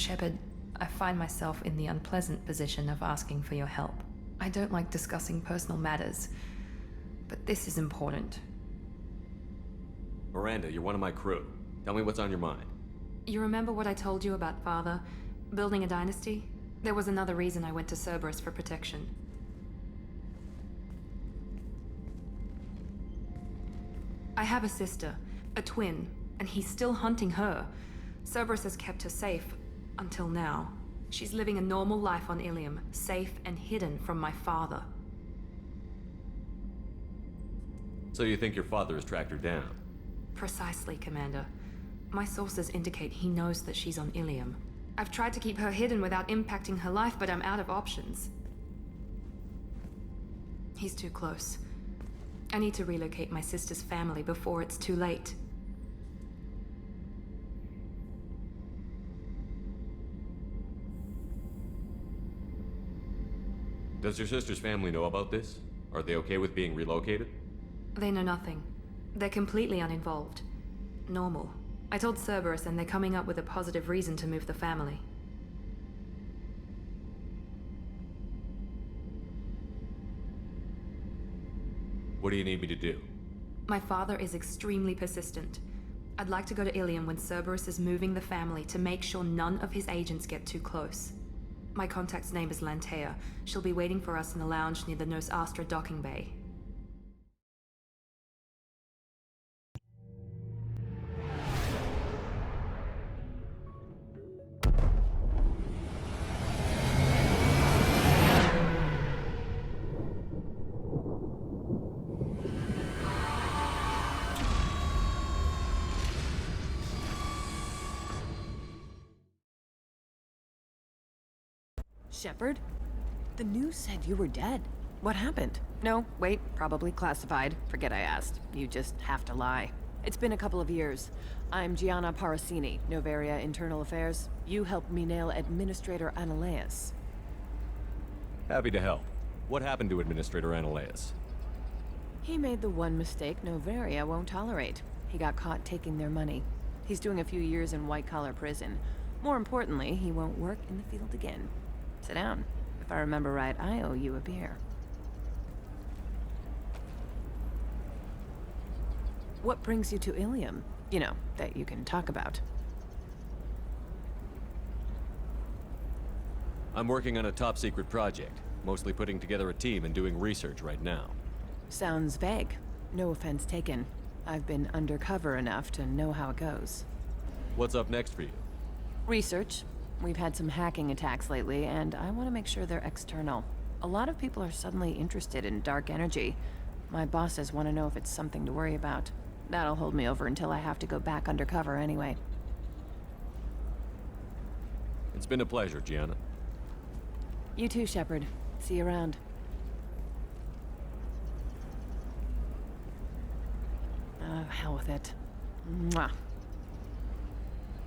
Shepard, I find myself in the unpleasant position of asking for your help. I don't like discussing personal matters, but this is important. Miranda, you're one of my crew. Tell me what's on your mind. You remember what I told you about Father? Building a dynasty? There was another reason I went to Cerberus for protection. I have a sister, a twin, and he's still hunting her. Cerberus has kept her safe, until now. She's living a normal life on Ilium, safe and hidden from my father. So you think your father has tracked her down? Precisely, Commander. My sources indicate he knows that she's on Ilium. I've tried to keep her hidden without impacting her life, but I'm out of options. He's too close. I need to relocate my sister's family before it's too late. Does your sister's family know about this? Are they okay with being relocated? They know nothing. They're completely uninvolved. Normal. I told Cerberus and they're coming up with a positive reason to move the family. What do you need me to do? My father is extremely persistent. I'd like to go to Ilium when Cerberus is moving the family to make sure none of his agents get too close. My contact's name is Lantea. She'll be waiting for us in the lounge near the Nos Astra docking bay. Shepard? The news said you were dead. What happened? No, wait, probably classified. Forget I asked. You just have to lie. It's been a couple of years. I'm Gianna Parasini, Novaria Internal Affairs. You helped me nail Administrator Analeas. Happy to help. What happened to Administrator Analeas? He made the one mistake Novaria won't tolerate. He got caught taking their money. He's doing a few years in white-collar prison. More importantly, he won't work in the field again. Sit down. If I remember right, I owe you a beer. What brings you to Ilium? You know, that you can talk about. I'm working on a top-secret project. Mostly putting together a team and doing research right now. Sounds vague. No offense taken. I've been undercover enough to know how it goes. What's up next for you? Research. We've had some hacking attacks lately, and I want to make sure they're external. A lot of people are suddenly interested in dark energy. My bosses want to know if it's something to worry about. That'll hold me over until I have to go back undercover anyway. It's been a pleasure, Gianna. You too, Shepard. See you around. Oh, hell with it. Mwah.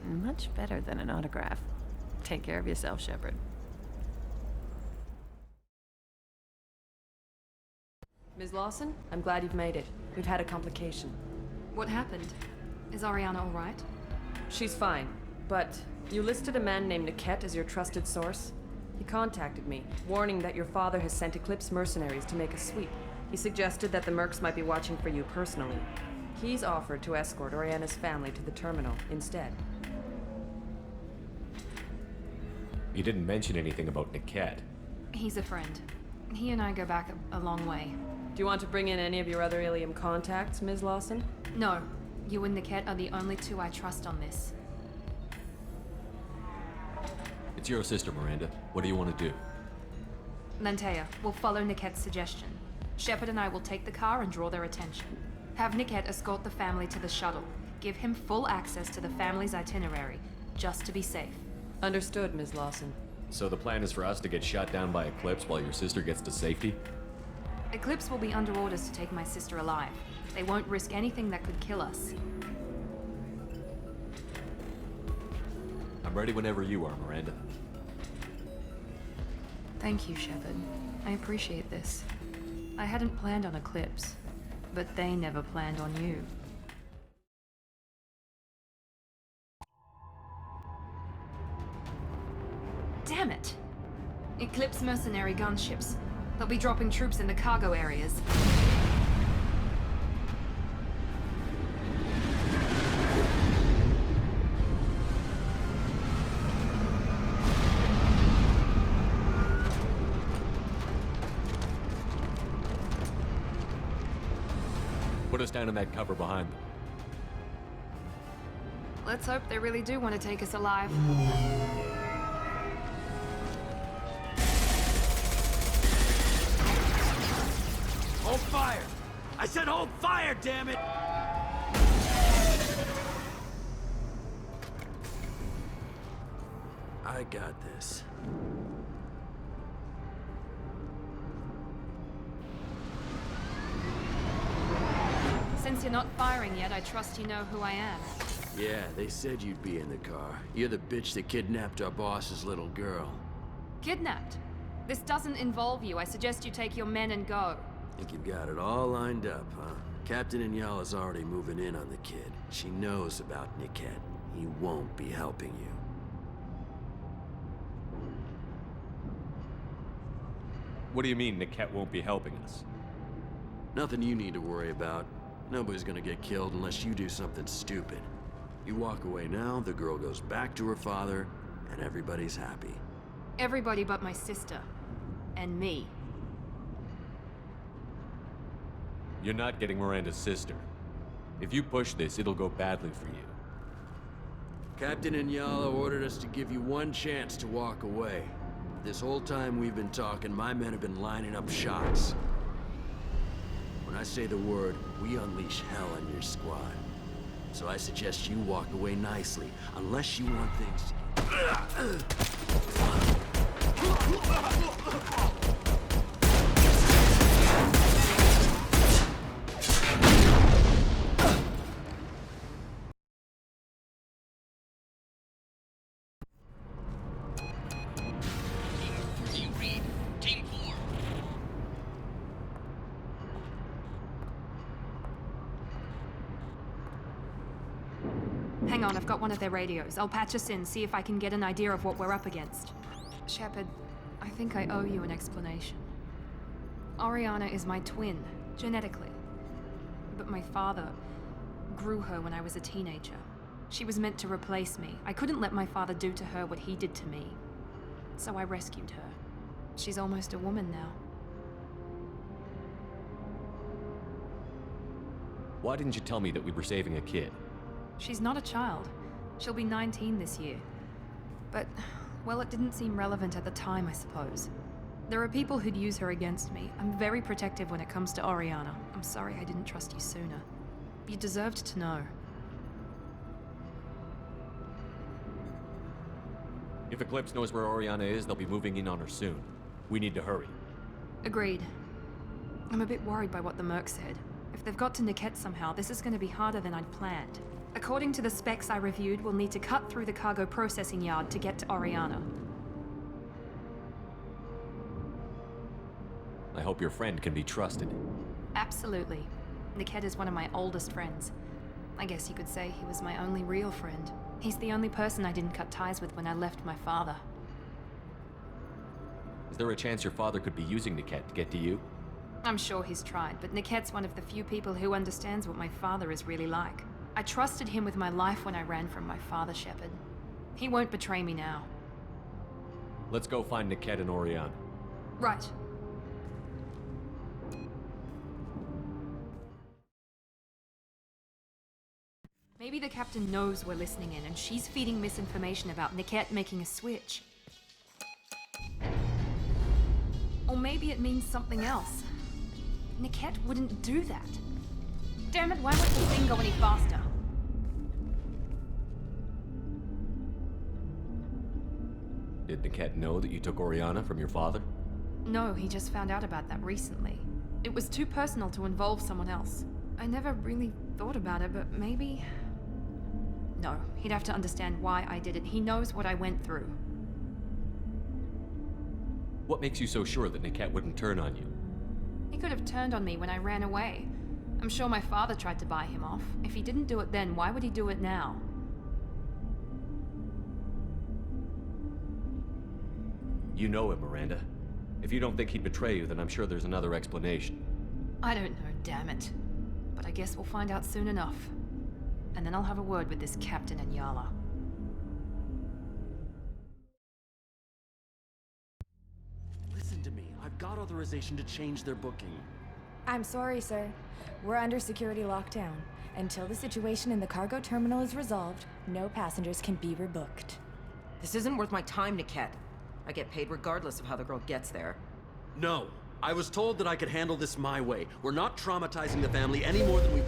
Much better than an autograph. Take care of yourself, Shepard. Ms. Lawson, I'm glad you've made it. We've had a complication. What happened? Is Oriana all right? She's fine, but you listed a man named Niket as your trusted source. He contacted me, warning that your father has sent Eclipse mercenaries to make a sweep. He suggested that the mercs might be watching for you personally. He's offered to escort Oriana's family to the terminal instead. You didn't mention anything about Niket. He's a friend. He and I go back a long way. Do you want to bring in any of your other Ilium contacts, Ms. Lawson? No. You and Niket are the only two I trust on this. It's your sister, Miranda. What do you want to do? Lantea, we'll follow Niket's suggestion. Shepard and I will take the car and draw their attention. Have Niket escort the family to the shuttle. Give him full access to the family's itinerary, just to be safe. Understood, Ms. Lawson. So the plan is for us to get shot down by Eclipse while your sister gets to safety? Eclipse will be under orders to take my sister alive. They won't risk anything that could kill us. I'm ready whenever you are, Miranda. Thank you, Shepard. I appreciate this. I hadn't planned on Eclipse, but they never planned on you. Damn it! Eclipse mercenary gunships. They'll be dropping troops in the cargo areas. Put us down in that cover behind them. Let's hope they really do want to take us alive. Hold fire! I said hold fire, damn it! I got this. Since you're not firing yet, I trust you know who I am. Yeah, they said you'd be in the car. You're the bitch that kidnapped our boss's little girl. Kidnapped? This doesn't involve you. I suggest you take your men and go. Think you've got it all lined up, huh? Captain Inyala's already moving in on the kid. She knows about Niket. He won't be helping you. What do you mean Niket won't be helping us? Nothing you need to worry about. Nobody's gonna get killed unless you do something stupid. You walk away now, the girl goes back to her father, and everybody's happy. Everybody but my sister. And me. You're not getting Miranda's sister. If you push this, it'll go badly for you. Captain Inyala ordered us to give you one chance to walk away. This whole time we've been talking, my men have been lining up shots. When I say the word, we unleash hell on your squad. So I suggest you walk away nicely, unless you want things to... Hang on, I've got one of their radios. I'll patch us in, see if I can get an idea of what we're up against. Shepard, I think I owe you an explanation. Oriana is my twin, genetically. But my father grew her when I was a teenager. She was meant to replace me. I couldn't let my father do to her what he did to me. So I rescued her. She's almost a woman now. Why didn't you tell me that we were saving a kid? She's not a child. She'll be 19 this year. But, well, it didn't seem relevant at the time, I suppose. There are people who'd use her against me. I'm very protective when it comes to Oriana. I'm sorry I didn't trust you sooner. You deserved to know. If Eclipse knows where Oriana is, they'll be moving in on her soon. We need to hurry. Agreed. I'm a bit worried by what the Merc said. If they've got to Niket somehow, this is going to be harder than I'd planned. According to the specs I reviewed, we'll need to cut through the cargo processing yard to get to Oriana. I hope your friend can be trusted. Absolutely. Niket is one of my oldest friends. I guess you could say he was my only real friend. He's the only person I didn't cut ties with when I left my father. Is there a chance your father could be using Niket to get to you? I'm sure he's tried, but Niket's one of the few people who understands what my father is really like. I trusted him with my life when I ran from my father, Shepard. He won't betray me now. Let's go find Niket and Oriana. Right. Maybe the captain knows we're listening in, and she's feeding misinformation about Niket making a switch. Or maybe it means something else. Niket wouldn't do that. Damn it, why won't the thing go any faster? Did Niket know that you took Oriana from your father? No, he just found out about that recently. It was too personal to involve someone else. I never really thought about it, but maybe... No, he'd have to understand why I did it. He knows what I went through. What makes you so sure that Niket wouldn't turn on you? He could have turned on me when I ran away. I'm sure my father tried to buy him off. If he didn't do it then, why would he do it now? You know him, Miranda. If you don't think he'd betray you, then I'm sure there's another explanation. I don't know, damn it. But I guess we'll find out soon enough. And then I'll have a word with this Captain Anyala. Listen to me. I've got authorization to change their booking. I'm sorry, sir. We're under security lockdown. Until the situation in the cargo terminal is resolved, no passengers can be rebooked. This isn't worth my time, Niket. I get paid regardless of how the girl gets there. No. I was told that I could handle this my way. We're not traumatizing the family any more than we...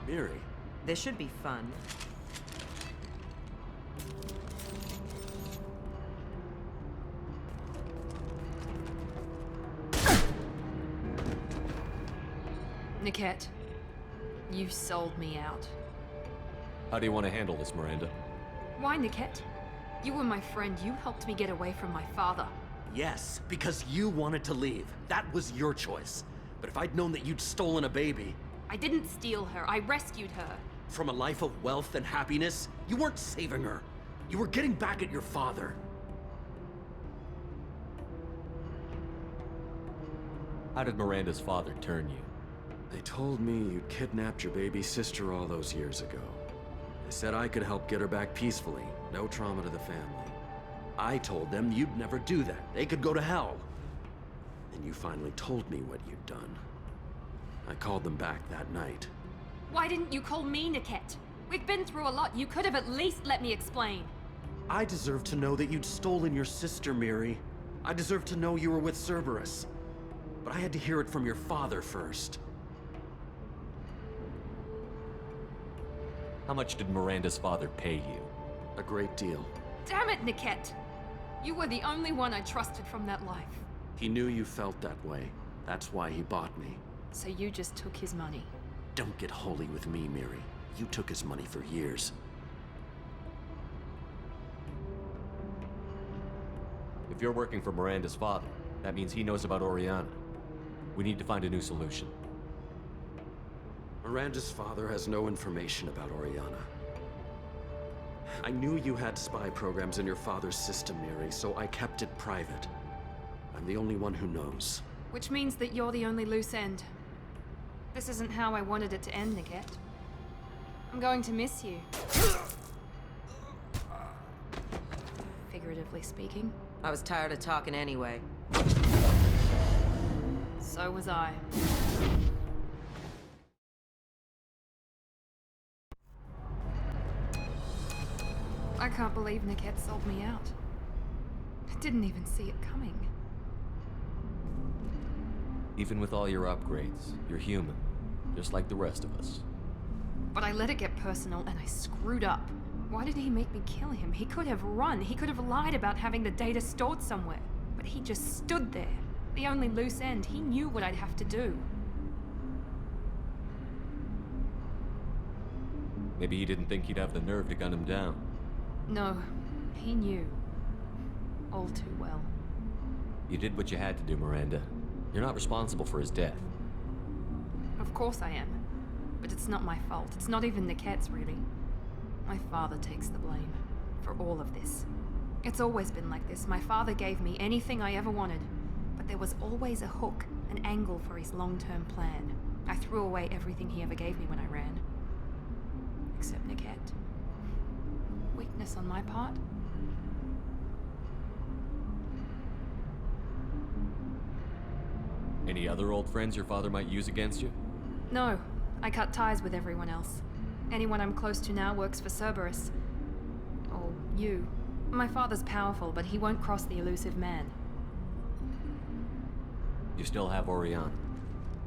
Miri. This should be fun. Niket, you sold me out. How do you want to handle this, Miranda? Why, Niket? You were my friend. You helped me get away from my father. Yes, because you wanted to leave. That was your choice. But if I'd known that you'd stolen a baby... I didn't steal her. I rescued her. From a life of wealth and happiness, you weren't saving her. You were getting back at your father. How did Miranda's father turn you? They told me you'd kidnapped your baby sister all those years ago. They said I could help get her back peacefully, no trauma to the family. I told them you'd never do that. They could go to hell. Then you finally told me what you'd done. I called them back that night. Why didn't you call me, Niket? We've been through a lot. You could have at least let me explain. I deserve to know that you'd stolen your sister, Miri. I deserve to know you were with Cerberus. But I had to hear it from your father first. How much did Miranda's father pay you? A great deal. Damn it, Niket! You were the only one I trusted from that life. He knew you felt that way. That's why he bought me. So you just took his money. Don't get holy with me, Miri. You took his money for years. If you're working for Miranda's father, that means he knows about Oriana. We need to find a new solution. Miranda's father has no information about Oriana. I knew you had spy programs in your father's system, Miri, so I kept it private. I'm the only one who knows. Which means that you're the only loose end. This isn't how I wanted it to end, Niket. I'm going to miss you. Figuratively speaking. I was tired of talking anyway. So was I. I can't believe Niket sold me out. I didn't even see it coming. Even with all your upgrades, you're human, just like the rest of us. But I let it get personal and I screwed up. Why did he make me kill him? He could have run. He could have lied about having the data stored somewhere. But he just stood there. The only loose end. He knew what I'd have to do. Maybe he didn't think he'd have the nerve to gun him down. No, he knew. All too well. You did what you had to do, Miranda. You're not responsible for his death. Of course I am. But it's not my fault. It's not even Niket's, really. My father takes the blame for all of this. It's always been like this. My father gave me anything I ever wanted, but there was always a hook, an angle for his long-term plan. I threw away everything he ever gave me when I ran. Except Niket. Weakness on my part? Any other old friends your father might use against you? No, I cut ties with everyone else. Anyone I'm close to now works for Cerberus. Or you. My father's powerful, but he won't cross the elusive man. You still have Oriana.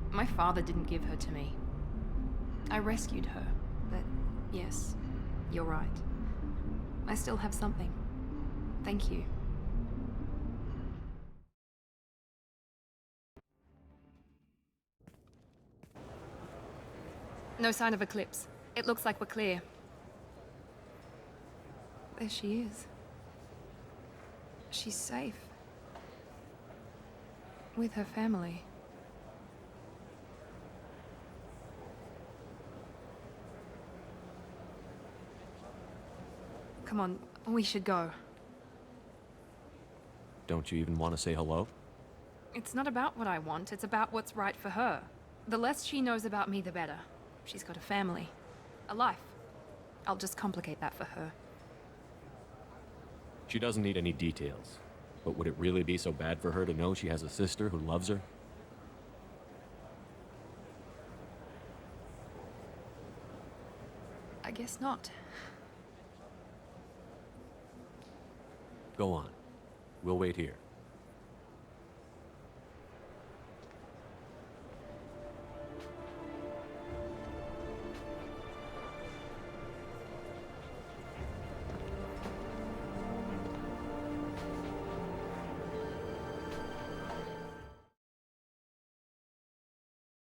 My father didn't give her to me. I rescued her, but yes, you're right. I still have something. Thank you. No sign of Eclipse. It looks like we're clear. There she is. She's safe. With her family. Come on, we should go. Don't you even want to say hello? It's not about what I want, it's about what's right for her. The less she knows about me, the better. She's got a family, a life. I'll just complicate that for her. She doesn't need any details. But would it really be so bad for her to know she has a sister who loves her? I guess not. Go on. We'll wait here.